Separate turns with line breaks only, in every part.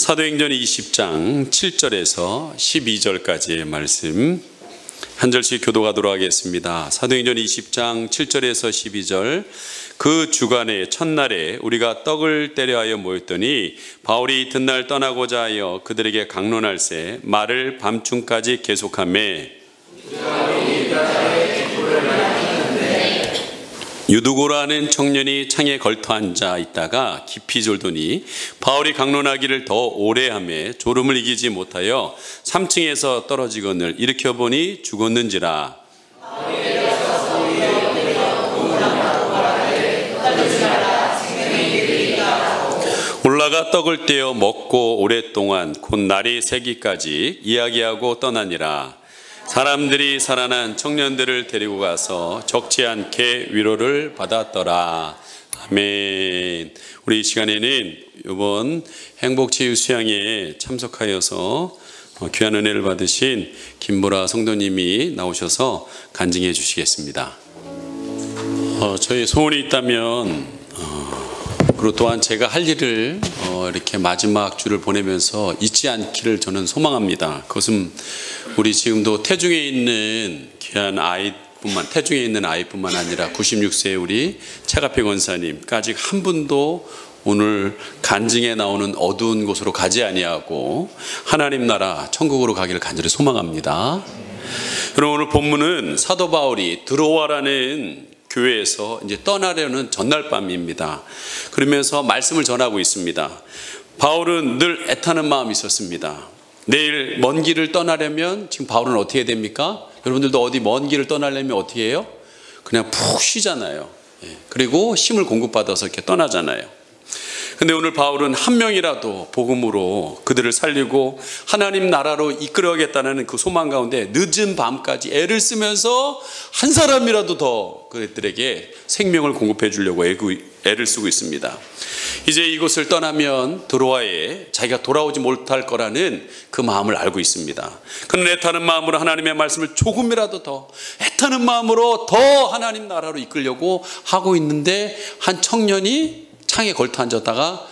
사도행전 20장 7절에서 12절까지의 말씀 한 절씩 교독하도록 하겠습니다. 사도행전 20장 7절에서 12절. 그 주간의 첫날에 우리가 떡을 때려하여 모였더니 바울이 이튿날 떠나고자 하여 그들에게 강론할세 말을 밤중까지 계속하매 유두고라는 청년이 창에 걸터 앉아 있다가 깊이 졸더니 바울이 강론하기를 더 오래 하매 졸음을 이기지 못하여 3층에서 떨어지거늘 일으켜보니 죽었는지라. 올라가 떡을 떼어 먹고 오랫동안 곧 날이 새기까지 이야기하고 떠나니라. 사람들이 살아난 청년들을 데리고 가서 적지 않게 위로를 받았더라. 아멘. 우리 이 시간에는 이번 행복체육 수양회에 참석하여서 귀한 은혜를 받으신 김보라 성도님이 나오셔서 간증해 주시겠습니다. 저희 소원이 있다면 그리고 또한 제가 할 일을 이렇게 마지막 주를 보내면서 잊지 않기를 저는 소망합니다. 그것은 우리 지금도 태중에 있는 귀한 아이뿐만 아니라 96세 우리 차가평 권사님까지 한 분도 오늘 간증에 나오는 어두운 곳으로 가지 아니하고 하나님 나라 천국으로 가기를 간절히 소망합니다. 그럼 오늘 본문은 사도 바울이 드로아라는 교회에서 이제 떠나려는 전날 밤입니다. 그러면서 말씀을 전하고 있습니다. 바울은 늘 애타는 마음이 있었습니다. 내일 먼 길을 떠나려면 지금 바울은 어떻게 됩니까? 여러분들도 어디 먼 길을 떠나려면 어떻게 해요? 그냥 푹 쉬잖아요. 그리고 힘을 공급받아서 이렇게 떠나잖아요. 근데 오늘 바울은 한 명이라도 복음으로 그들을 살리고 하나님 나라로 이끌어가겠다는 그 소망 가운데 늦은 밤까지 애를 쓰면서 한 사람이라도 더 그들에게 생명을 공급해 주려고 애를 쓰고 있습니다. 이제 이곳을 떠나면 드로아에 자기가 돌아오지 못할 거라는 그 마음을 알고 있습니다. 그는 애타는 마음으로 하나님의 말씀을 조금이라도 더 애타는 마음으로 더 하나님 나라로 이끌려고 하고 있는데 한 청년이 창에 걸터 앉았다가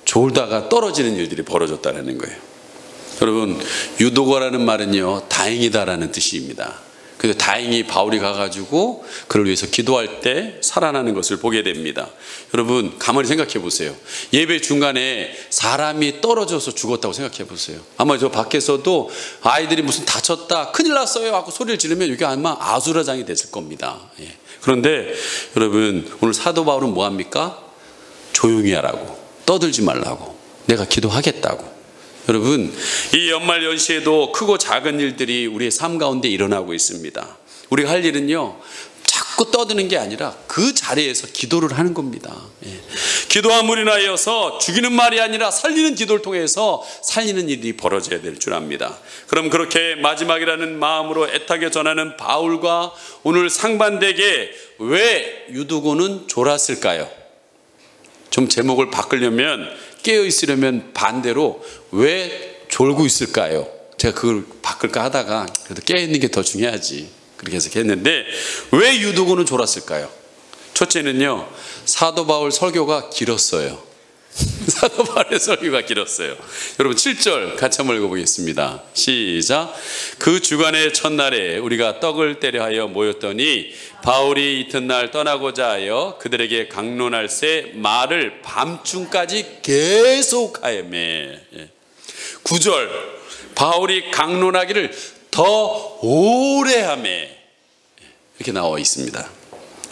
졸다가 떨어지는 일들이 벌어졌다는 거예요. 여러분, 유도거라는 말은요, 다행이다라는 뜻입니다. 그래서 다행히 바울이 가가지고 그를 위해서 기도할 때 살아나는 것을 보게 됩니다. 여러분, 가만히 생각해 보세요. 예배 중간에 사람이 떨어져서 죽었다고 생각해 보세요. 아마 저 밖에서도 아이들이 무슨 다쳤다, 큰일 났어요 하고 소리를 지르면 이게 아마 아수라장이 됐을 겁니다. 그런데 여러분, 오늘 사도 바울은 뭐합니까? 조용히 하라고, 떠들지 말라고, 내가 기도하겠다고. 여러분, 이 연말 연시에도 크고 작은 일들이 우리의 삶 가운데 일어나고 있습니다. 우리가 할 일은요, 자꾸 떠드는 게 아니라 그 자리에서 기도를 하는 겁니다. 기도함으로 인하여서 죽이는 말이 아니라 살리는 기도를 통해서 살리는 일이 벌어져야 될 줄 압니다. 그럼 그렇게 마지막이라는 마음으로 애타게 전하는 바울과 오늘 상반되게 왜 유두고는 졸았을까요? 좀 제목을 바꾸려면, 깨어 있으려면 반대로 왜 졸고 있을까요? 제가 그걸 바꿀까 하다가 그래도 깨어 있는 게 더 중요하지, 그렇게 해서 했는데, 왜 유두고는 졸았을까요? 첫째는요, 사도 바울 설교가 길었어요. 사도 바울의 설교가 길었어요. 여러분 7절 같이 한번 읽어보겠습니다. 시작. 그 주간의 첫날에 우리가 떡을 때려하여 모였더니 바울이 이튿날 떠나고자 하여 그들에게 강론할세 말을 밤중까지 계속하여매. 9절 바울이 강론하기를 더 오래 하매, 이렇게 나와 있습니다.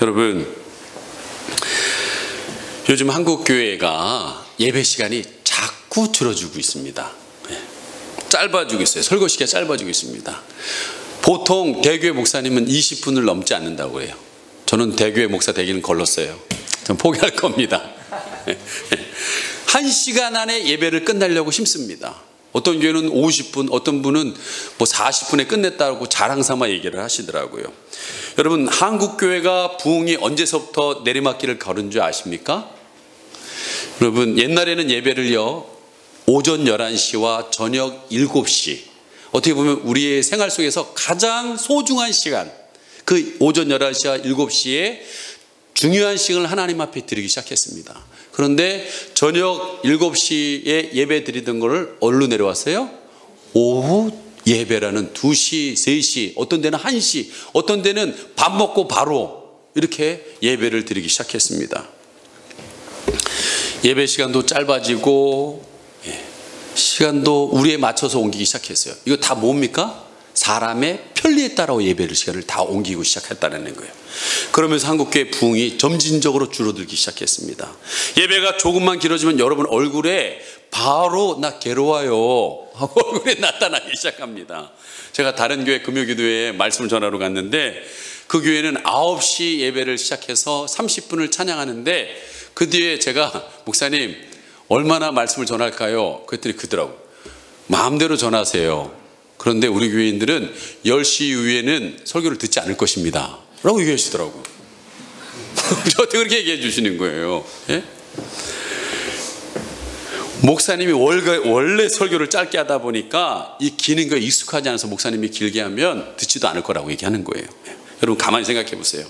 여러분, 요즘 한국 교회가 예배 시간이 자꾸 줄어들고 있습니다. 짧아지고 있어요. 설교 시간이 짧아지고 있습니다. 보통 대교회 목사님은 20분을 넘지 않는다고 해요. 저는 대교회 목사 되기는 걸렀어요. 전 포기할 겁니다. 1시간 안에 예배를 끝내려고 힘씁니다. 어떤 교회는 50분, 어떤 분은 뭐 40분에 끝냈다고 자랑 삼아 얘기를 하시더라고요. 여러분, 한국 교회가 부흥이 언제서부터 내리막길을 걸은 줄 아십니까? 여러분, 옛날에는 예배를요, 오전 11시와 저녁 7시, 어떻게 보면 우리의 생활 속에서 가장 소중한 시간, 그 오전 11시와 7시에 중요한 시간을 하나님 앞에 드리기 시작했습니다. 그런데 저녁 7시에 예배 드리던 거를 어디로 내려왔어요? 오후 예배라는 2시, 3시, 어떤 데는 1시, 어떤 데는 밥 먹고 바로 이렇게 예배를 드리기 시작했습니다. 예배 시간도 짧아지고 시간도 우리에 맞춰서 옮기기 시작했어요. 이거 다 뭡니까? 사람의 편리에 따라 예배를 시간을 다 옮기고 시작했다는 거예요. 그러면서 한국교회 부흥이 점진적으로 줄어들기 시작했습니다. 예배가 조금만 길어지면 여러분 얼굴에 바로 나 괴로워요 하고 얼굴에 나타나기 시작합니다. 제가 다른 교회 금요기도회에 말씀을 전하러 갔는데 그 교회는 9시 예배를 시작해서 30분을 찬양하는데 그 뒤에 제가 목사님 얼마나 말씀을 전할까요? 그랬더니 그러더라고. 마음대로 전하세요. 그런데 우리 교회인들은 10시 이후에는 설교를 듣지 않을 것입니다 라고 얘기하시더라고. 저한테 그렇게 얘기해 주시는 거예요. 예? 목사님이 원래 설교를 짧게 하다 보니까 이 기는 거에 익숙하지 않아서 목사님이 길게 하면 듣지도 않을 거라고 얘기하는 거예요. 여러분 가만히 생각해 보세요.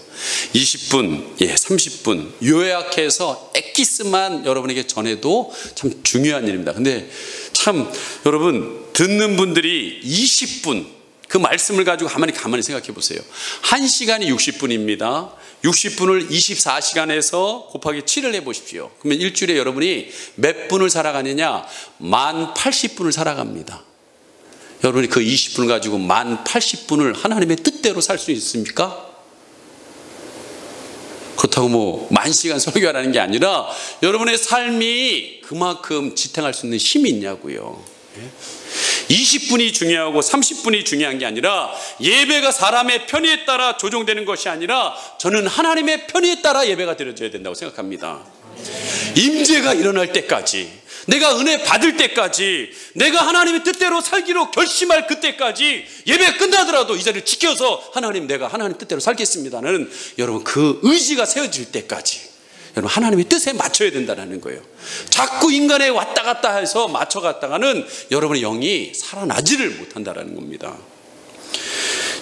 20분, 30분 요약해서 엑기스만 여러분에게 전해도 참 중요한 일입니다. 근데 참 여러분 듣는 분들이 20분 그 말씀을 가지고 가만히 생각해 보세요. 1시간이 60분입니다. 60분을 24시간에서 곱하기 7을 해보십시오. 그러면 일주일에 여러분이 몇 분을 살아가느냐? 1080분을 살아갑니다. 여러분이 그 20분을 가지고 1080분을 하나님의 뜻대로 살 수 있습니까? 그렇다고 뭐 10,000시간 설교하라는 게 아니라 여러분의 삶이 그만큼 지탱할 수 있는 힘이 있냐고요. 20분이 중요하고 30분이 중요한 게 아니라 예배가 사람의 편의에 따라 조정되는 것이 아니라 저는 하나님의 편의에 따라 예배가 드려져야 된다고 생각합니다. 임재가 일어날 때까지, 내가 은혜 받을 때까지, 내가 하나님의 뜻대로 살기로 결심할 그때까지 예배 끝나더라도 이 자리를 지켜서 하나님 내가 하나님 뜻대로 살겠습니다는 여러분 그 의지가 세워질 때까지 여러분 하나님의 뜻에 맞춰야 된다는 거예요. 자꾸 인간에 왔다 갔다 해서 맞춰갔다가는 여러분의 영이 살아나지를 못한다는 겁니다.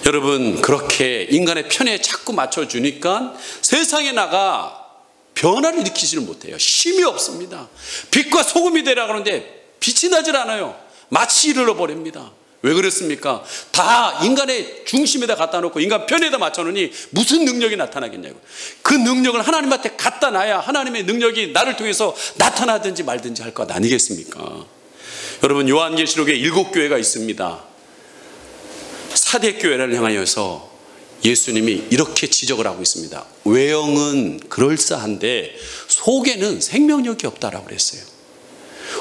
여러분 그렇게 인간의 편에 자꾸 맞춰주니까 세상에 나가 변화를 일으키지를 못해요. 힘이 없습니다. 빛과 소금이 되라 그러는데 빛이 나질 않아요. 마치 이르러버립니다. 왜 그렇습니까? 다 인간의 중심에다 갖다 놓고 인간 편에다 맞춰놓으니 무슨 능력이 나타나겠냐고. 그 능력을 하나님한테 갖다 놔야 하나님의 능력이 나를 통해서 나타나든지 말든지 할 것 아니겠습니까? 여러분 요한계시록에 7교회가 있습니다. 사대교회를 향하여서 예수님이 이렇게 지적을 하고 있습니다. 외형은 그럴싸한데 속에는 생명력이 없다라고 그랬어요.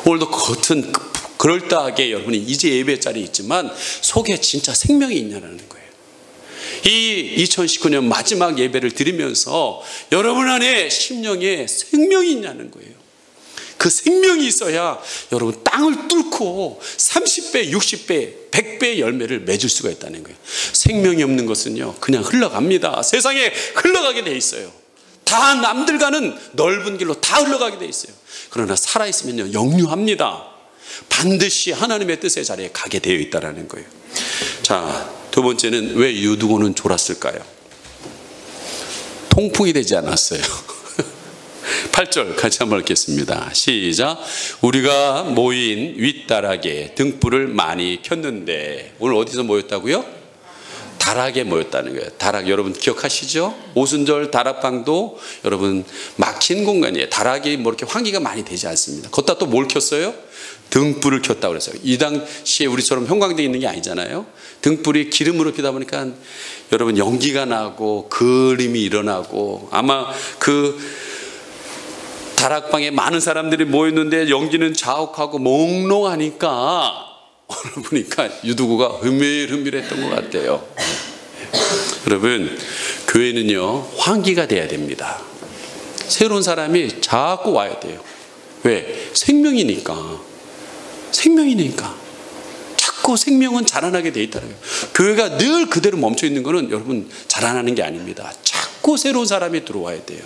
오늘도 겉은 그럴싸하게 여러분이 이제 예배 자리에 있지만 속에 진짜 생명이 있냐는 거예요. 이 2019년 마지막 예배를 드리면서 여러분 안에 심령에 생명이 있냐는 거예요. 그 생명이 있어야 여러분 땅을 뚫고 30배, 60배, 100배의 열매를 맺을 수가 있다는 거예요. 생명이 없는 것은요 그냥 흘러갑니다. 세상에 흘러가게 돼 있어요. 다 남들과는 넓은 길로 다 흘러가게 돼 있어요. 그러나 살아있으면요 영유합니다. 반드시 하나님의 뜻의 자리에 가게 되어 있다는 거예요. 자, 두 번째는 왜 유두고는 졸았을까요? 통풍이 되지 않았어요. 8절 같이 한번 읽겠습니다. 시작. 우리가 모인 윗다락에 등불을 많이 켰는데 오늘 어디서 모였다고요? 다락에 모였다는 거예요. 다락 여러분 기억하시죠? 오순절 다락방도 여러분 막힌 공간이에요. 다락이 뭐 이렇게 환기가 많이 되지 않습니다. 걷다 또 뭘 켰어요? 등불을 켰다고 그랬어요. 이 당시에 우리처럼 형광등이 있는 게 아니잖아요. 등불이 기름으로 피다 보니까 여러분 연기가 나고 그림이 일어나고 아마 그 다락방에 많은 사람들이 모였는데 연기는 자욱하고 몽롱하니까 오늘 보니까 유두구가 흐밀흐밀했던 것 같아요. 여러분 교회는요 환기가 돼야 됩니다. 새로운 사람이 자꾸 와야 돼요. 왜? 생명이니까 자꾸 생명은 자라나게 돼 있다는 거예요. 교회가 늘 그대로 멈춰 있는 거는 여러분 자라나는 게 아닙니다. 자꾸 새로운 사람이 들어와야 돼요.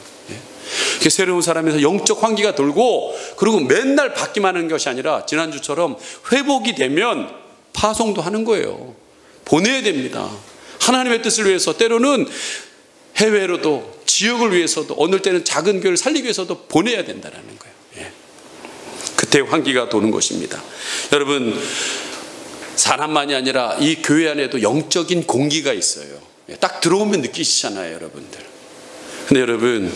새로운 사람에서 영적 환기가 돌고 그리고 맨날 받기만 하는 것이 아니라 지난주처럼 회복이 되면 파송도 하는 거예요. 보내야 됩니다. 하나님의 뜻을 위해서 때로는 해외로도 지역을 위해서도 어느 때는 작은 교회를 살리기 위해서도 보내야 된다는 거예요. 대환기가 도는 것입니다. 여러분, 사람만이 아니라 이 교회 안에도 영적인 공기가 있어요. 딱 들어오면 느끼시잖아요, 여러분들. 근데 여러분,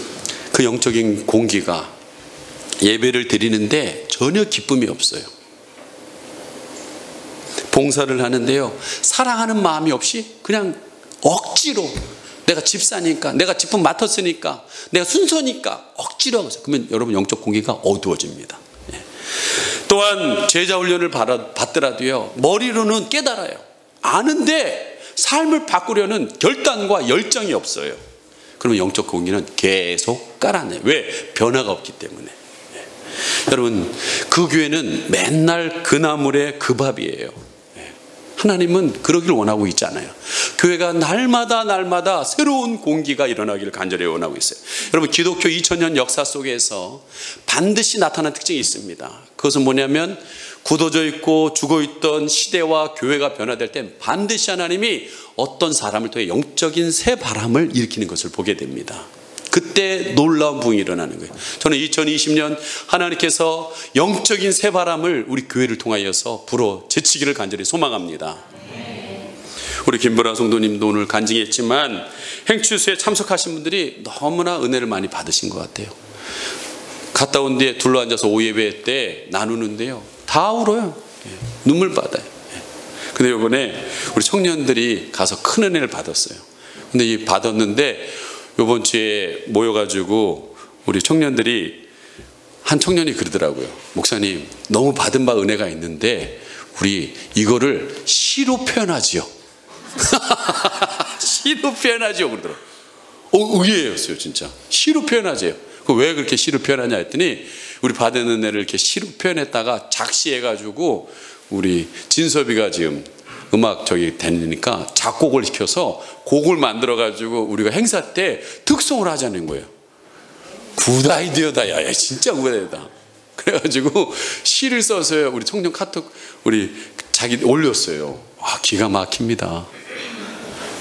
그 영적인 공기가 예배를 드리는데 전혀 기쁨이 없어요. 봉사를 하는데요, 사랑하는 마음이 없이 그냥 억지로, 내가 집사니까, 내가 직분 맡았으니까, 내가 순서니까 억지로 하고 있어요. 그러면 여러분, 영적 공기가 어두워집니다. 또한 제자 훈련을 받더라도요, 머리로는 깨달아요. 아는데 삶을 바꾸려는 결단과 열정이 없어요. 그러면 영적 공기는 계속 깔아내요. 왜? 변화가 없기 때문에. 여러분, 그 교회는 맨날 그 나물에 그 밥이에요. 하나님은 그러기를 원하고 있잖아요. 교회가 날마다 새로운 공기가 일어나기를 간절히 원하고 있어요. 여러분, 기독교 2000년 역사 속에서 반드시 나타난 특징이 있습니다. 그것은 뭐냐면, 굳어져 있고 죽어있던 시대와 교회가 변화될 때 반드시 하나님이 어떤 사람을 통해 영적인 새 바람을 일으키는 것을 보게 됩니다. 그때 놀라운 부흥이 일어나는 거예요. 저는 2020년 하나님께서 영적인 새 바람을 우리 교회를 통하여서 불어 제치기를 간절히 소망합니다. 우리 김보라 성도님도 오늘 간증했지만 행추수에 참석하신 분들이 너무나 은혜를 많이 받으신 것 같아요. 갔다 온 뒤에 둘러앉아서 오예배 때 나누는데요, 다 울어요. 눈물 받아요. 근데 이번에 우리 청년들이 가서 큰 은혜를 받았어요. 근데 이 받았는데 이번 주에 모여가지고 우리 청년들이, 한 청년이 그러더라고요. 목사님, 너무 받은 바 은혜가 있는데 우리 이거를 시로 표현하지요. 시로 표현하지요 그러더라고요. 의외였어요, 진짜. 시로 표현하지요. 왜 그렇게 시로 표현하냐 했더니, 우리 받은 은혜를 이렇게 시로 표현했다가 작시해가지고 우리 진섭이가 지금 음악 다니니까 작곡을 시켜서 곡을 만들어가지고 우리가 행사 때 특송을 하자는 거예요. 굿 아이디어다. 야, 진짜 굿 아이디어다. 그래가지고 시를 써서요, 우리 청년 카톡 우리 자기 올렸어요. 와, 기가 막힙니다.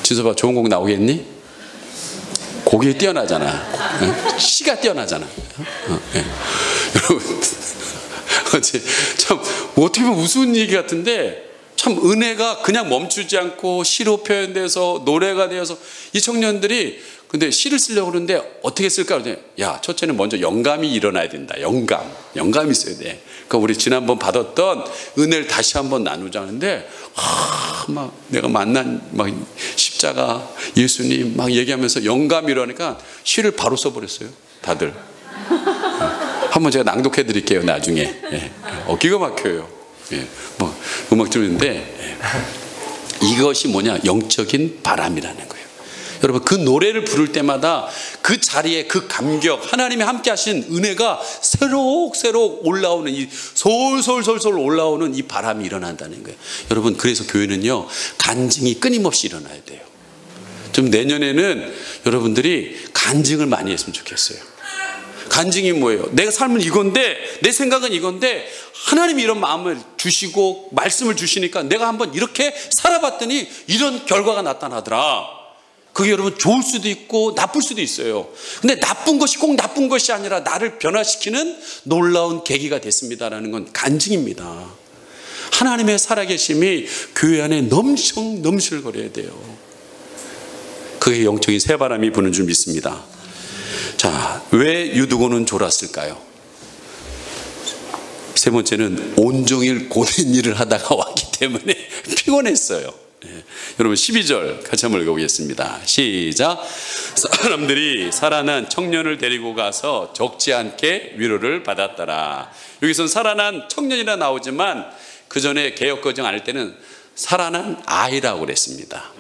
진섭아, 좋은 곡 나오겠니? 곡이 뛰어나잖아. 시가 뛰어나잖아. 여러분, 참 어떻게 보면 우스운 얘기 같은데, 참 은혜가 그냥 멈추지 않고 시로 표현돼서 노래가 되어서, 이 청년들이 근데 시를 쓰려고 그러는데 어떻게 쓸까 그러더니, 야, 첫째는 먼저 영감이 일어나야 된다. 영감이 있어야 돼. 그러니까 우리 지난번 받았던 은혜를 다시 한번 나누자는데, 막 내가 만난 막 십자가, 예수님 막 얘기하면서 영감이 일어나니까 시를 바로 써버렸어요, 다들. 한번 제가 낭독해 드릴게요, 나중에. 기가 막혀요. 뭐 음악 들었는데, 이것이 뭐냐, 영적인 바람이라는 거예요. 여러분, 그 노래를 부를 때마다 그 자리에 그 감격, 하나님이 함께 하신 은혜가 새록새록 올라오는, 이 솔솔솔솔 올라오는 이 바람이 일어난다는 거예요. 여러분, 그래서 교회는요, 간증이 끊임없이 일어나야 돼요. 좀 내년에는 여러분들이 간증을 많이 했으면 좋겠어요. 간증이 뭐예요? 내가 삶은 이건데, 내 생각은 이건데, 하나님이 이런 마음을 주시고 말씀을 주시니까 내가 한번 이렇게 살아봤더니 이런 결과가 나타나더라. 그게 여러분 좋을 수도 있고 나쁠 수도 있어요. 근데 나쁜 것이 꼭 나쁜 것이 아니라 나를 변화시키는 놀라운 계기가 됐습니다라는 건 간증입니다. 하나님의 살아계심이 교회 안에 넘실거려야 돼요. 그게 영적인 새바람이 부는 줄 믿습니다. 자, 왜 유두고는 졸았을까요? 세 번째는 온종일 고된 일을 하다가 왔기 때문에 피곤했어요. 여러분, 12절 같이 한번 읽어보겠습니다. 시작. 사람들이 살아난 청년을 데리고 가서 적지 않게 위로를 받았더라. 여기서는 살아난 청년이라 나오지만 그 전에 개역거정 할 때는 살아난 아이라고 그랬습니다.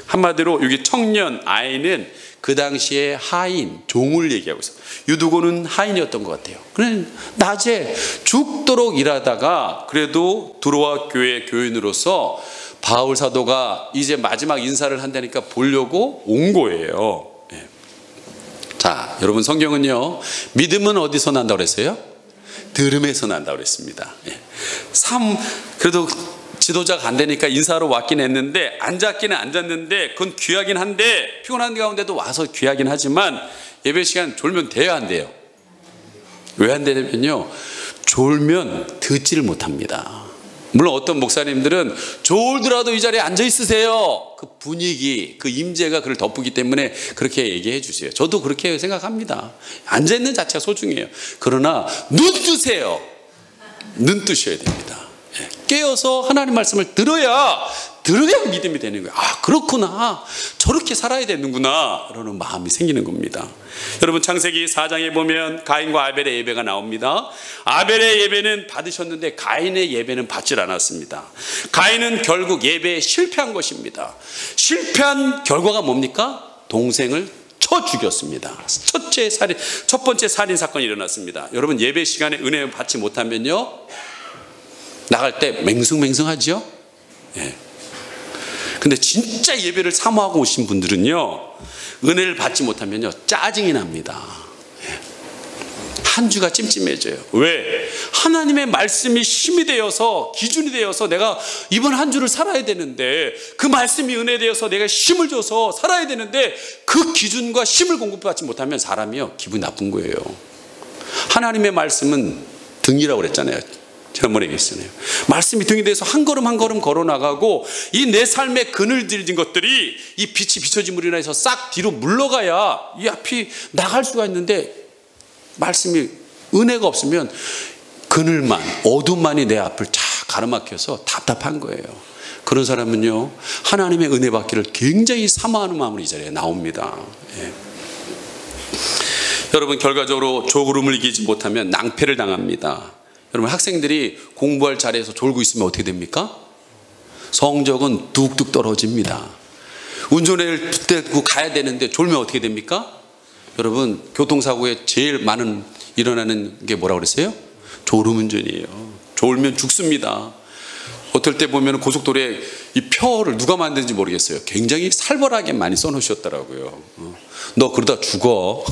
한마디로 여기 청년, 아이는 그 당시에 하인, 종을 얘기하고 있어요. 유두고는 하인이었던 것 같아요. 그냥 낮에 죽도록 일하다가 그래도 들어와 교회 교인으로서 바울 사도가 이제 마지막 인사를 한다니까 보려고 온 거예요. 자, 여러분, 성경은요, 믿음은 어디서 난다고 그랬어요? 들음에서 난다고 그랬습니다. 그래도 지도자가 안 되니까 인사하러 왔긴 했는데, 앉았기는 앉았는데, 그건 귀하긴 한데, 피곤한 가운데도 와서 귀하긴 하지만 예배 시간 졸면 돼야 안 돼요. 왜 안 되냐면요, 졸면 듣지를 못합니다. 물론 어떤 목사님들은 졸더라도 이 자리에 앉아 있으세요. 그 분위기, 그 임재가 그를 덮기 때문에 그렇게 얘기해 주세요. 저도 그렇게 생각합니다. 앉아 있는 자체가 소중해요. 그러나 눈 뜨세요. 눈 뜨셔야 됩니다. 깨어서 하나님 말씀을 들어야 믿음이 되는 거예요. 아, 그렇구나. 저렇게 살아야 되는구나. 그러는 마음이 생기는 겁니다. 여러분, 창세기 4장에 보면 가인과 아벨의 예배가 나옵니다. 아벨의 예배는 받으셨는데 가인의 예배는 받질 않았습니다. 가인은 결국 예배에 실패한 것입니다. 실패한 결과가 뭡니까? 동생을 쳐 죽였습니다. 첫 번째 살인 사건이 일어났습니다. 여러분, 예배 시간에 은혜 받지 못하면요, 나갈 때 맹숭맹숭하죠? 예. 근데 진짜 예배를 사모하고 오신 분들은요, 은혜를 받지 못하면요, 짜증이 납니다. 예. 한 주가 찜찜해져요. 왜? 하나님의 말씀이 힘이 되어서, 기준이 되어서 내가 이번 한 주를 살아야 되는데, 그 말씀이 은혜 되어서 내가 힘을 줘서 살아야 되는데, 그 기준과 힘을 공급받지 못하면 사람이요, 기분이 나쁜 거예요. 하나님의 말씀은 등이라고 그랬잖아요. 지난번에 얘기했잖아요. 말씀이 등이 돼서 한 걸음 한 걸음 걸어 나가고, 이 내 삶에 그늘들진 것들이 이 빛이 비춰짐으로 인해서 싹 뒤로 물러가야 이 앞이 나갈 수가 있는데, 말씀이 은혜가 없으면 그늘만, 어둠만이 내 앞을 쫙 가로막혀서 답답한 거예요. 그런 사람은요, 하나님의 은혜 받기를 굉장히 사모하는 마음으로 이 자리에 나옵니다. 예. 여러분, 결과적으로 조급음을 이기지 못하면 낭패를 당합니다. 여러분, 학생들이 공부할 자리에서 졸고 있으면 어떻게 됩니까? 성적은 뚝뚝 떨어집니다. 운전을 붙들고 가야 되는데 졸면 어떻게 됩니까? 여러분, 교통사고에 제일 많은 일어나는 게 뭐라고 그랬어요? 졸음운전이에요. 졸면 죽습니다. 어떨 때 보면 고속도로에 이 표를 누가 만든지 모르겠어요. 굉장히 살벌하게 많이 써놓으셨더라고요. 너 그러다 죽어.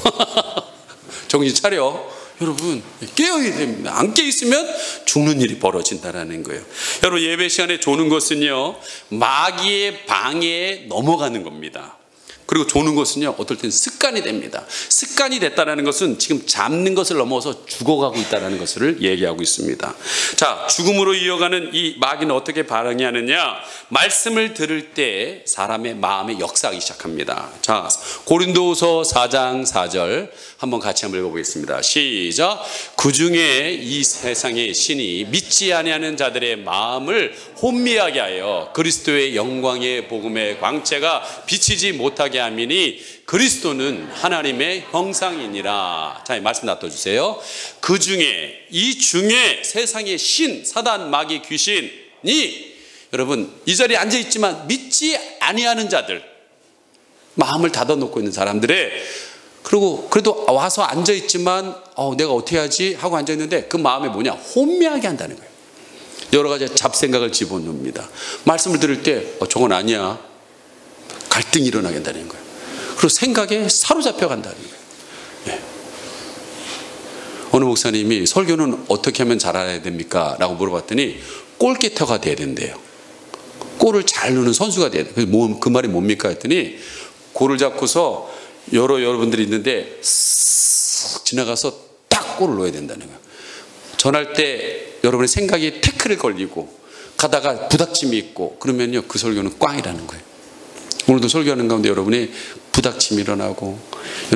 정신 차려. 여러분, 깨어야 됩니다. 안 깨있으면 죽는 일이 벌어진다는 거예요. 여러분, 예배 시간에 조는 것은요, 마귀의 방해에 넘어가는 겁니다. 그리고 조는 것은요, 어떨 때는 습관이 됩니다. 습관이 됐다는 것은 지금 잡는 것을 넘어서 죽어가고 있다는 것을 얘기하고 있습니다. 자, 죽음으로 이어가는 이 마귀는 어떻게 반응하느냐? 말씀을 들을 때 사람의 마음에 역사하기 시작합니다. 자, 고린도후서 4장 4절 한번 같이 한번 읽어보겠습니다. 시작. 그중에 이 세상의 신이 믿지 아니하는 자들의 마음을 혼미하게 하여 그리스도의 영광의 복음의 광채가 비치지 못하게 함이니 그리스도는 하나님의 형상이니라. 자, 이 말씀 놔둬주세요. 그 중에, 이 중에 세상의 신, 사단, 마귀, 귀신이, 여러분, 이 자리에 앉아있지만 믿지 아니하는 자들, 마음을 닫아놓고 있는 사람들의, 그리고 그래도 와서 앉아있지만 내가 어떻게 하지 하고 앉아있는데 그 마음에 뭐냐? 혼미하게 한다는 거예요. 여러 가지 잡생각을 집어넣습니다. 말씀을 들을 때 저건 아니야, 갈등이 일어나게 한다는 거예요. 그리고 생각에 사로잡혀 간다는 거예요. 네. 어느 목사님이 설교는 어떻게 하면 잘해야 됩니까? 라고 물어봤더니 골키터가 돼야 된대요. 골을 잘 넣는 선수가 돼야 돼요. 그 말이 뭡니까? 했더니 골을 잡고서 여러분들이 있는데 쓱 지나가서 딱 골을 넣어야 된다는 거예요. 전할 때 여러분의 생각이 태클에 걸리고 가다가 부닥침이 있고 그러면요, 그 설교는 꽝이라는 거예요. 오늘도 설교하는 가운데 여러분이 부닥침이 일어나고,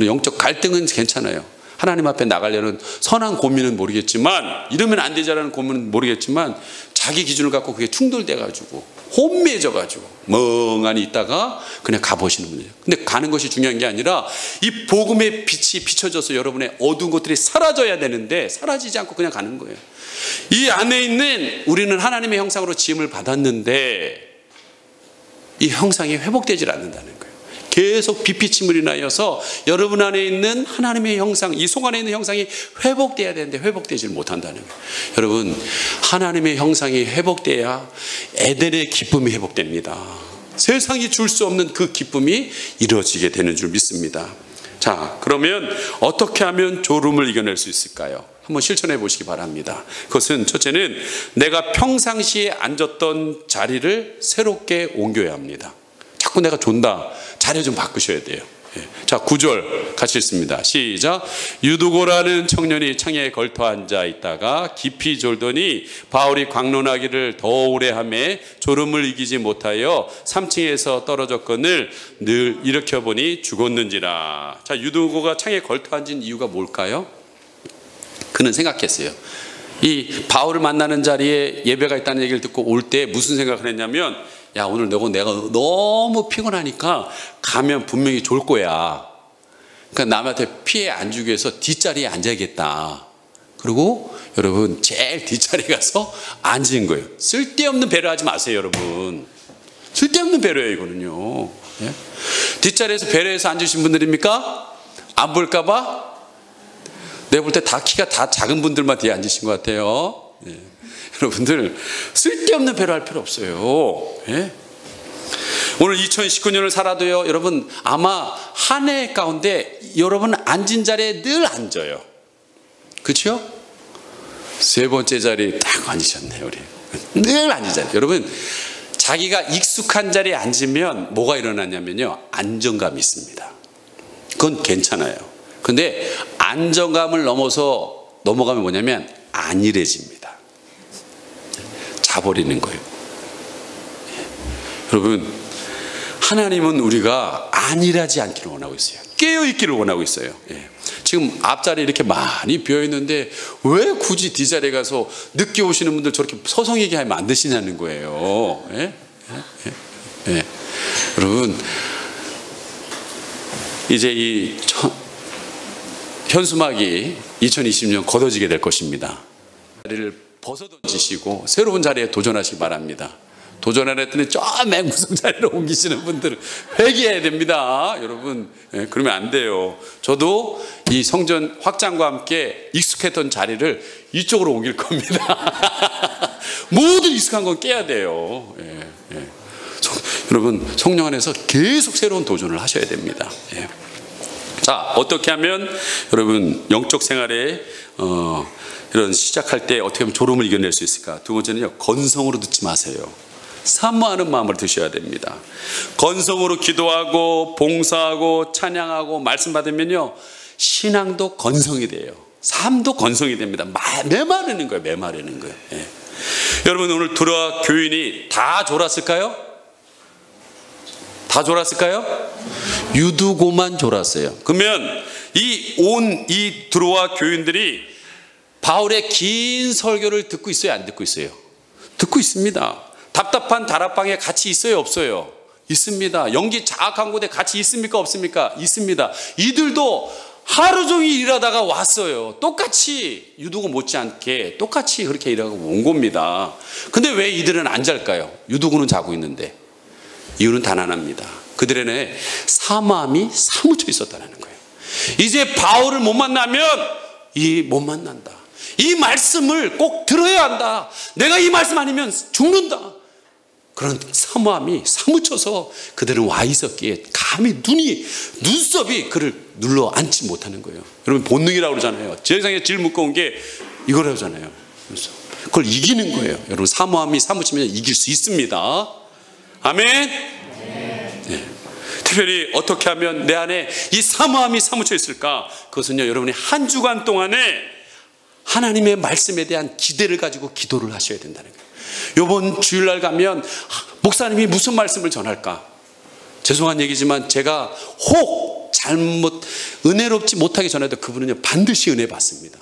영적 갈등은 괜찮아요. 하나님 앞에 나가려는 선한 고민은 모르겠지만, 이러면 안 되자라는 고민은 모르겠지만, 자기 기준을 갖고 그게 충돌돼가지고 혼미해져가지고 멍하니 있다가 그냥 가보시는 분이에요. 근데 가는 것이 중요한 게 아니라 이 복음의 빛이 비춰져서 여러분의 어두운 것들이 사라져야 되는데 사라지지 않고 그냥 가는 거예요. 이 안에 있는, 우리는 하나님의 형상으로 지음을 받았는데 이 형상이 회복되질 않는다는 거예요. 계속 빛비침을 인하여서 여러분 안에 있는 하나님의 형상, 이 속 안에 있는 형상이 회복돼야 되는데 회복되질 못한다는 거예요. 여러분, 하나님의 형상이 회복돼야 에덴의 기쁨이 회복됩니다. 세상이 줄 수 없는 그 기쁨이 이루어지게 되는 줄 믿습니다. 자, 그러면 어떻게 하면 졸음을 이겨낼 수 있을까요? 한번 실천해 보시기 바랍니다. 그것은 첫째는 내가 평상시에 앉았던 자리를 새롭게 옮겨야 합니다. 자꾸 내가 존다, 자리 좀 바꾸셔야 돼요. 자, 9절 같이 읽습니다. 시작. 유두고라는 청년이 창에 걸터 앉아 있다가 깊이 졸더니 바울이 광론하기를 더 오래 하매 졸음을 이기지 못하여 3층에서 떨어졌거늘 늘 일으켜보니 죽었는지라. 자, 유두고가 창에 걸터 앉은 이유가 뭘까요? 그는 생각했어요. 이 바울을 만나는 자리에 예배가 있다는 얘기를 듣고 올 때 무슨 생각을 했냐면, 야, 오늘 내가 너무 피곤하니까 가면 분명히 졸 거야. 그러니까 남한테 피해 안 주기 위해서 뒷자리에 앉아야겠다. 그리고 여러분 제일 뒷자리에 가서 앉은 거예요. 쓸데없는 배려하지 마세요, 여러분. 쓸데없는 배려예요, 이거는요. 예? 뒷자리에서 배려해서 앉으신 분들입니까? 안 볼까 봐? 내가 볼 때 다 키가 다 작은 분들만 뒤에 앉으신 것 같아요. 예. 여러분들 쓸데없는 배려할 필요 없어요. 예? 오늘 2019년을 살아도요, 여러분 아마 한 해 가운데 여러분 앉은 자리에 늘 앉아요. 그렇죠? 세 번째 자리에 딱 앉으셨네요. 우리 늘 앉은 자리. 여러분 자기가 익숙한 자리에 앉으면 뭐가 일어나냐면요, 안정감이 있습니다. 그건 괜찮아요. 근데 안정감을 넘어가면 뭐냐면 안일해집니다. 자버리는 거예요. 여러분 하나님은 우리가 안일하지 않기를 원하고 있어요. 깨어있기를 원하고 있어요. 지금 앞자리 이렇게 많이 비어있는데 왜 굳이 뒷자리에 가서 늦게 오시는 분들 저렇게 서성이게 하면 안 되시냐는 거예요. 여러분 이제 이 현수막이 2020년 걷어지게 될 것입니다. 자리를 벗어던지시고 새로운 자리에 도전하시기 바랍니다. 도전을 했더니 저 맹구석 자리로 옮기시는 분들은 회개해야 됩니다. 여러분 그러면 안 돼요. 저도 이 성전 확장과 함께 익숙했던 자리를 이쪽으로 옮길 겁니다. 모든 익숙한 건 깨야 돼요. 여러분 성령 안에서 계속 새로운 도전을 하셔야 됩니다. 자, 어떻게 하면 여러분 영적 생활에 이런 시작할 때 어떻게 하면 졸음을 이겨낼 수 있을까? 두 번째는요, 건성으로 듣지 마세요. 사모하는 마음을 드셔야 됩니다. 건성으로 기도하고 봉사하고 찬양하고 말씀 받으면요, 신앙도 건성이 돼요. 삶도 건성이 됩니다. 메마르는 거예요. 메마르는 거예요. 여러분 오늘 들어와 교인이 다 졸았을까요? 다 졸았을까요? 유두고만 졸았어요. 그러면 이 들어와 교인들이 바울의 긴 설교를 듣고 있어요, 안 듣고 있어요? 듣고 있습니다. 답답한 다락방에 같이 있어요, 없어요? 있습니다. 연기 자악한 곳에 같이 있습니까, 없습니까? 있습니다. 이들도 하루 종일 일하다가 왔어요. 똑같이 유두고 못지않게 똑같이 그렇게 일하고 온 겁니다. 근데 왜 이들은 안 잘까요? 유두고는 자고 있는데. 이유는 단 하나입니다. 그들에는 사모함이 사무쳐 있었다는 거예요. 이제 바울을 못 만나면 못 만난다. 이 말씀을 꼭 들어야 한다. 내가 이 말씀 아니면 죽는다. 그런 사모함이 사무쳐서 그들은 와 있었기에 감히 눈썹이 그를 눌러 앉지 못하는 거예요. 여러분 본능이라고 그러잖아요. 세상에 제일 무거운 게 이거라잖아요. 그걸 이기는 거예요. 여러분 사모함이 사무치면 이길 수 있습니다. 아멘. 네. 특별히 어떻게 하면 내 안에 이 사모함이 사무쳐 있을까? 그것은요, 여러분이 한 주간 동안에 하나님의 말씀에 대한 기대를 가지고 기도를 하셔야 된다는 거예요. 이번 주일날 가면 목사님이 무슨 말씀을 전할까? 죄송한 얘기지만 제가 혹 은혜롭지 못하게 전해도 그분은요 반드시 은혜 받습니다.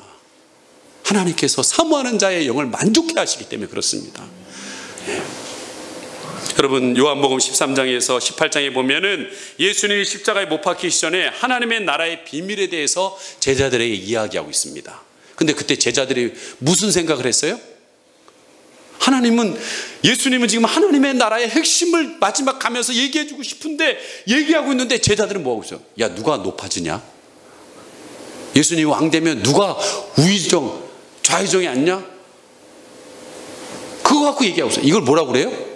하나님께서 사모하는 자의 영을 만족해 하시기 때문에 그렇습니다. 여러분 요한복음 13장에서 18장에 보면은 예수님이 십자가에 못 박히기 전에 하나님의 나라의 비밀에 대해서 제자들에게 이야기하고 있습니다. 근데 그때 제자들이 무슨 생각을 했어요? 예수님은 지금 하나님의 나라의 핵심을 마지막 가면서 얘기해주고 싶은데 얘기하고 있는데 제자들은 뭐하고 있어요? 야, 누가 높아지냐? 예수님이 왕 되면 누가 좌의정에 앉냐? 그거 갖고 얘기하고 있어요. 이걸 뭐라고 그래요?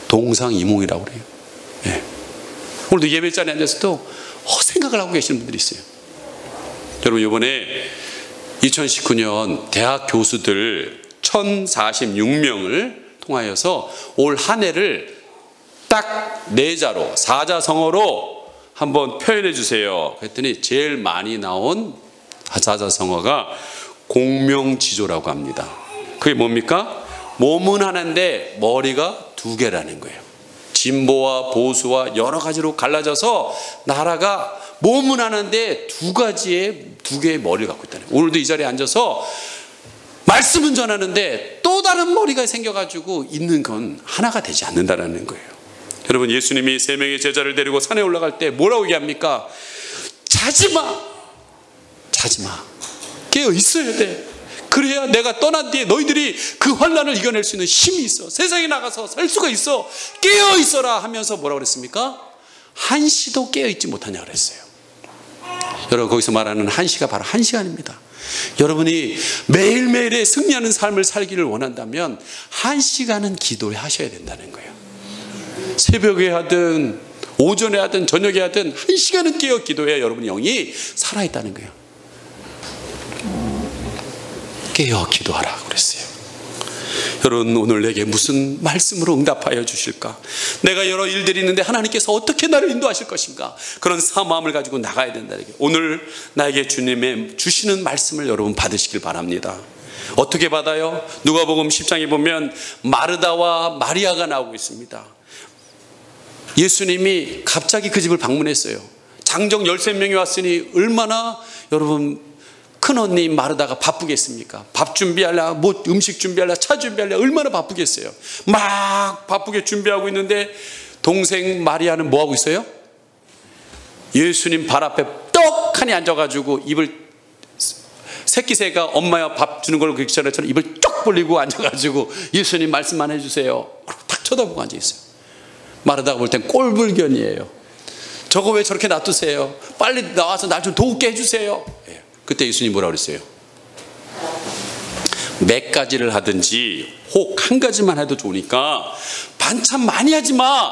동상이몽이라고 그래요. 오늘도 예배 자리에 앉아서도 생각을 하고 계시는 분들이 있어요. 여러분 이번에 2019년 대학 교수들 1046명을 통하여서 올 한 해를 딱 4자로 사자성어로 한번 표현해 주세요. 그랬더니 제일 많이 나온 사자성어가 공명지조라고 합니다. 그게 뭡니까? 몸은 하나인데 머리가 두 개라는 거예요. 진보와 보수와 여러 가지로 갈라져서 나라가 몸은 하나인데 두 개의 머리를 갖고 있다는 거예요. 오늘도 이 자리에 앉아서 말씀은 전하는데 또 다른 머리가 생겨가지고 있는 건 하나가 되지 않는다는 거예요. 여러분, 예수님이 3명의 제자를 데리고 산에 올라갈 때 뭐라고 얘기합니까? 자지마, 자지마, 깨어 있어야 돼. 그래야 내가 떠난 뒤에 너희들이 그 환난을 이겨낼 수 있는 힘이 있어. 세상에 나가서 살 수가 있어. 깨어 있어라 하면서 뭐라고 그랬습니까? 한시도 깨어 있지 못하냐 그랬어요. 여러분, 거기서 말하는 한시가 바로 한 시간입니다. 여러분이 매일매일의 승리하는 삶을 살기를 원한다면 한 시간은 기도를 하셔야 된다는 거예요. 새벽에 하든 오전에 하든 저녁에 하든 한 시간은 깨어 기도해야 여러분의 영이 살아있다는 거예요. 깨어 기도하라 그랬어요. 여러분, 오늘 내게 무슨 말씀으로 응답하여 주실까? 내가 여러 일들이 있는데 하나님께서 어떻게 나를 인도하실 것인가? 그런 사모함을 가지고 나가야 된다는 게, 오늘 나에게 주님의 주시는 말씀을 여러분 받으시길 바랍니다. 어떻게 받아요? 누가복음 10장에 보면 마르다와 마리아가 나오고 있습니다. 예수님이 갑자기 그 집을 방문했어요. 장정 13명이 왔으니 얼마나 여러분 큰 언니 마르다가 바쁘겠습니까? 밥 준비하려, 뭐 음식 준비하려, 차 준비하려 얼마나 바쁘겠어요. 막 바쁘게 준비하고 있는데 동생 마리아는 뭐 하고 있어요? 예수님 발 앞에 떡하니 앉아가지고 입을, 새끼새가 엄마야 밥 주는 걸 귀찮아처럼 입을 쭉 벌리고 앉아가지고 예수님 말씀만 해주세요. 딱 쳐다보고 앉아있어요. 마르다가 볼 땐 꼴불견이에요. 저거 왜 저렇게 놔두세요? 빨리 나와서 날 좀 도우게 해주세요. 그때 예수님 뭐라고 그랬어요? 몇 가지를 하든지 혹 한 가지만 해도 좋으니까 반찬 많이 하지 마.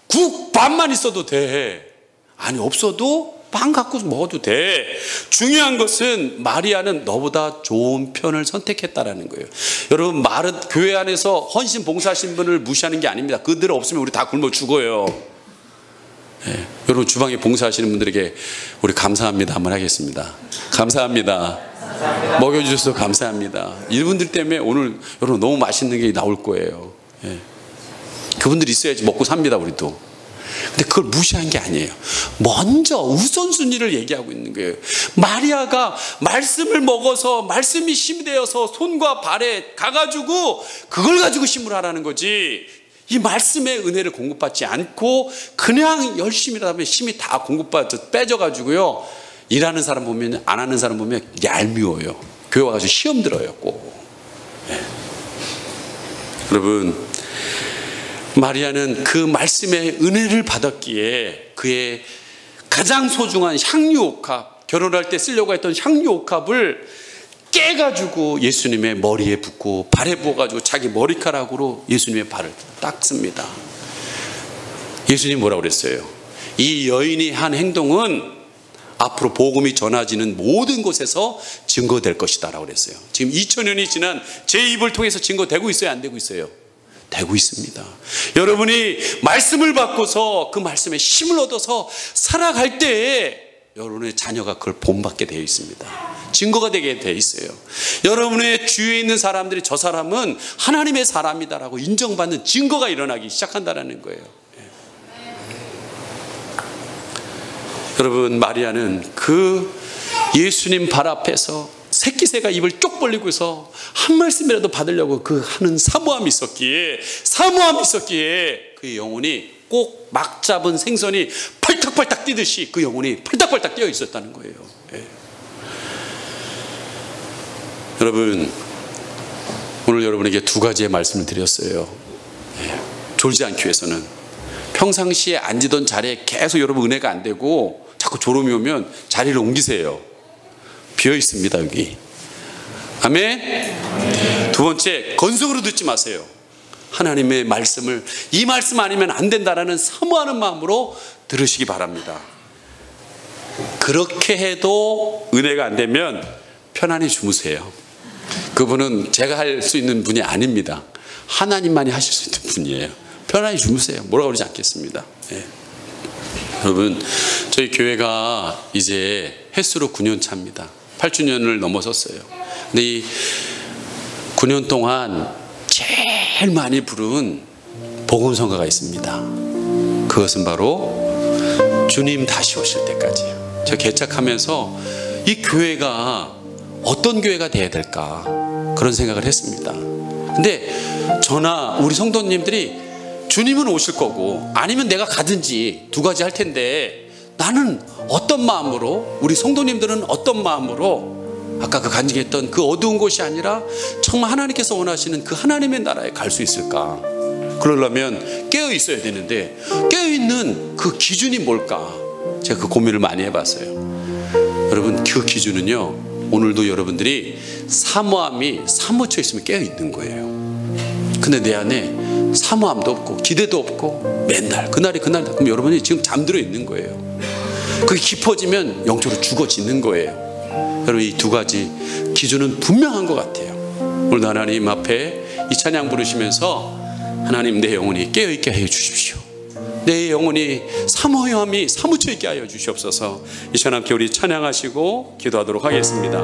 국 반만 있어도 돼. 아니 없어도 빵 갖고 먹어도 돼. 중요한 것은 마리아는 너보다 좋은 편을 선택했다라는 거예요. 여러분, 교회 안에서 헌신 봉사하신 분을 무시하는 게 아닙니다. 그들 없으면 우리 다 굶어 죽어요. 네. 여러분, 주방에 봉사하시는 분들에게 우리 감사합니다 한번 하겠습니다. 감사합니다. 먹여주셔서 감사합니다. 이분들 때문에 오늘 여러분 너무 맛있는 게 나올 거예요. 네. 그분들이 있어야지 먹고 삽니다, 우리도. 근데 그걸 무시한 게 아니에요. 먼저 우선순위를 얘기하고 있는 거예요. 마리아가 말씀을 먹어서 말씀이 힘이 되어서 손과 발에 가가지고 그걸 가지고 힘을 하라는 거지, 이 말씀의 은혜를 공급받지 않고 그냥 열심히 하다 보면 힘이 다 빼져가지고요, 일하는 사람 보면, 안 하는 사람 보면 얄미워요. 교회 와가지고 시험 들어요, 꼭. 네. 여러분, 마리아는 그 말씀의 은혜를 받았기에 그의 가장 소중한 향유옥합, 결혼할 때 쓰려고 했던 향유옥합을 깨가지고 예수님의 머리에 붓고 발에 부어가지고 자기 머리카락으로 예수님의 발을 닦습니다. 예수님 뭐라고 그랬어요? 이 여인이 한 행동은 앞으로 복음이 전해지는 모든 곳에서 증거될 것이다 라고 그랬어요. 지금 2000년이 지난 제 입을 통해서 증거되고 있어요, 안 되고 있어요? 되고 있습니다. 여러분이 말씀을 받고서 그 말씀에 힘을 얻어서 살아갈 때에 여러분의 자녀가 그걸 본받게 되어 있습니다. 증거가 되게 되어 있어요. 여러분의 주위에 있는 사람들이 저 사람은 하나님의 사람이다라고 인정받는 증거가 일어나기 시작한다는 거예요. 여러분, 마리아는 그 예수님 발 앞에서 새끼새가 입을 쪽 벌리고서 한 말씀이라도 받으려고 그 하는 사모함이 있었기에 그의 영혼이 꼭 막 잡은 생선이 팔딱팔딱 뛰듯이 그 영혼이 팔딱팔딱 뛰어 있었다는 거예요. 예. 여러분, 오늘 여러분에게 두 가지의 말씀을 드렸어요. 예. 졸지 않기 위해서는 평상시에 앉으던 자리에 계속 여러분 은혜가 안 되고 자꾸 졸음이 오면 자리를 옮기세요. 비어 있습니다, 여기. 아멘. 두 번째, 건성으로 듣지 마세요. 하나님의 말씀을, 이 말씀 아니면 안 된다라는 사모하는 마음으로 들으시기 바랍니다. 그렇게 해도 은혜가 안 되면 편안히 주무세요. 그분은 제가 할 수 있는 분이 아닙니다. 하나님만이 하실 수 있는 분이에요. 편안히 주무세요. 뭐라고 그러지 않겠습니다. 예. 여러분, 저희 교회가 이제 횟수로 9년 차입니다. 8주년을 넘어섰어요. 근데 이 9년 동안 제일 많이 부른 복음성가가 있습니다. 그것은 바로 주님 다시 오실 때까지요. 제가 개척하면서 이 교회가 어떤 교회가 돼야 될까 그런 생각을 했습니다. 근데 저나 우리 성도님들이 주님은 오실 거고 아니면 내가 가든지 두 가지 할 텐데 나는 어떤 마음으로, 우리 성도님들은 어떤 마음으로 아까 그 간증했던 그 어두운 곳이 아니라 정말 하나님께서 원하시는 그 하나님의 나라에 갈 수 있을까? 그러려면 깨어 있어야 되는데 깨어 있는 그 기준이 뭘까? 제가 그 고민을 많이 해봤어요. 여러분, 그 기준은요, 오늘도 여러분들이 사모함이 사무쳐 있으면 깨어 있는 거예요. 근데 내 안에 사모함도 없고 기대도 없고 맨날 그날이 그날, 그럼 여러분이 지금 잠들어 있는 거예요. 그게 깊어지면 영적으로 죽어지는 거예요. 여러분, 이 두 가지 기준은 분명한 것 같아요. 오늘 하나님 앞에 이 찬양 부르시면서 하나님, 내 영혼이 깨어있게 해 주십시오. 내 영혼이 사모함이 사무쳐 있게 하여 주시옵소서. 이 시간 함께 우리 찬양하시고 기도하도록 하겠습니다.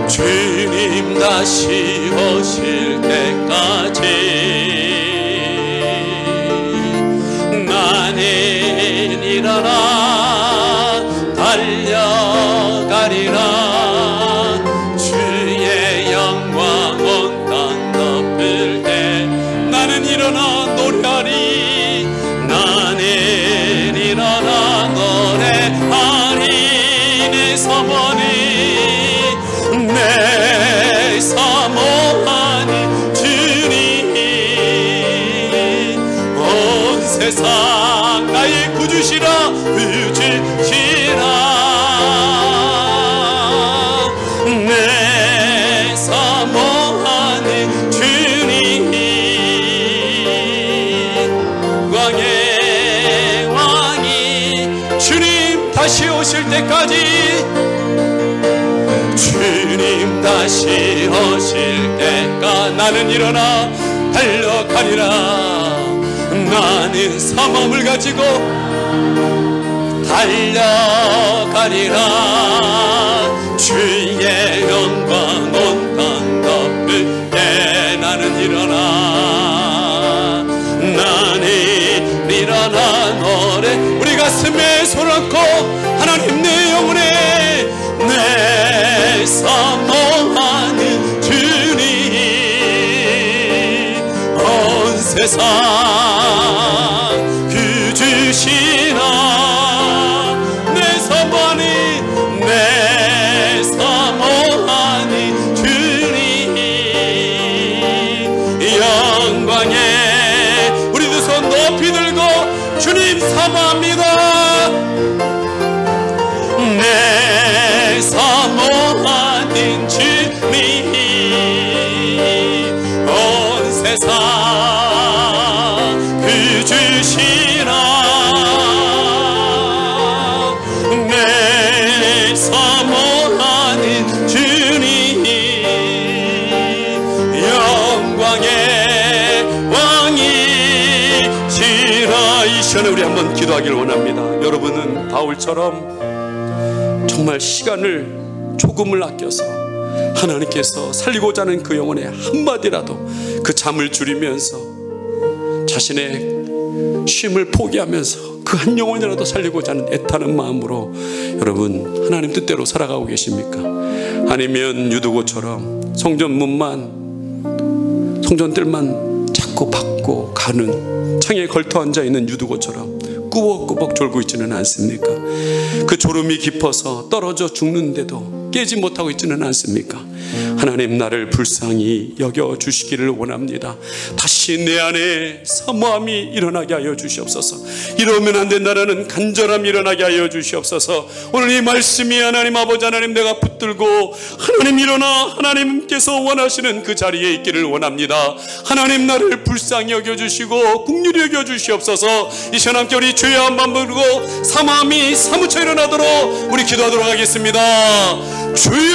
주님 다시 오실 때까지 나는 일어나 달려가리라. 주의 영광 온 땅 덮을 때 나는 일어나 노래하리. 나는 일어나 노래하리. 내 소원이 내 사모하는 주님, 온 세상 나의 구주시라 구주시라. 내 사모하는 주님, 왕의 왕이 주님 다시 오실 때까지, 주님 다시 오실 때까 나는 일어나 달려가리라. 나는 사모함을 가지고 달려가리라. 주의 영광 온 땅 덮을 때 나는 일어나. 나는 일어나 노래. 우리 가슴에 손 얹고 하나님, 내 영혼에 내 사모하는 주님, 온 세상 구주시라. 내 사모하니 내 사모하는 주님, 영광에 우리 두 손 높이 들고 주님 사모합니다. 내 사모하는 주님, 온 세상 구주시라. 내 사모하는 주님, 영광의 왕이시라. 이 시간에 우리 한번 기도하기를 원합니다.
여러분은 바울처럼 정말 시간을 조금을 아껴서 하나님께서 살리고자 하는 그 영혼의 한마디라도 그 잠을 줄이면서 자신의 쉼을 포기하면서 그 한 영혼이라도 살리고자 하는 애타는 마음으로 여러분 하나님 뜻대로 살아가고 계십니까? 아니면 유두고처럼 성전들만 자꾸 받고 가는 창에 걸터 앉아있는 유두고처럼 꾸벅꾸벅 졸고 있지는 않습니까? 그 졸음이 깊어서 떨어져 죽는데도 깨지 못하고 있지는 않습니까? 하나님 나를 불쌍히 여겨주시기를 원합니다. 다시 내 안에 사모함이 일어나게 하여 주시옵소서. 이러면 안 된다라는 간절함이 일어나게 하여 주시옵소서. 오늘 이 말씀이 하나님 아버지 하나님 내가 붙들고 하나님 일어나 하나님께서 원하시는 그 자리에 있기를 원합니다. 하나님 나를 불쌍히 여겨주시고 긍휼히 여겨주시옵소서. 이 시간 함께 우리 주여 한번 부르고 사모함이 사무쳐 일어나도록 우리 기도하도록 하겠습니다. 주여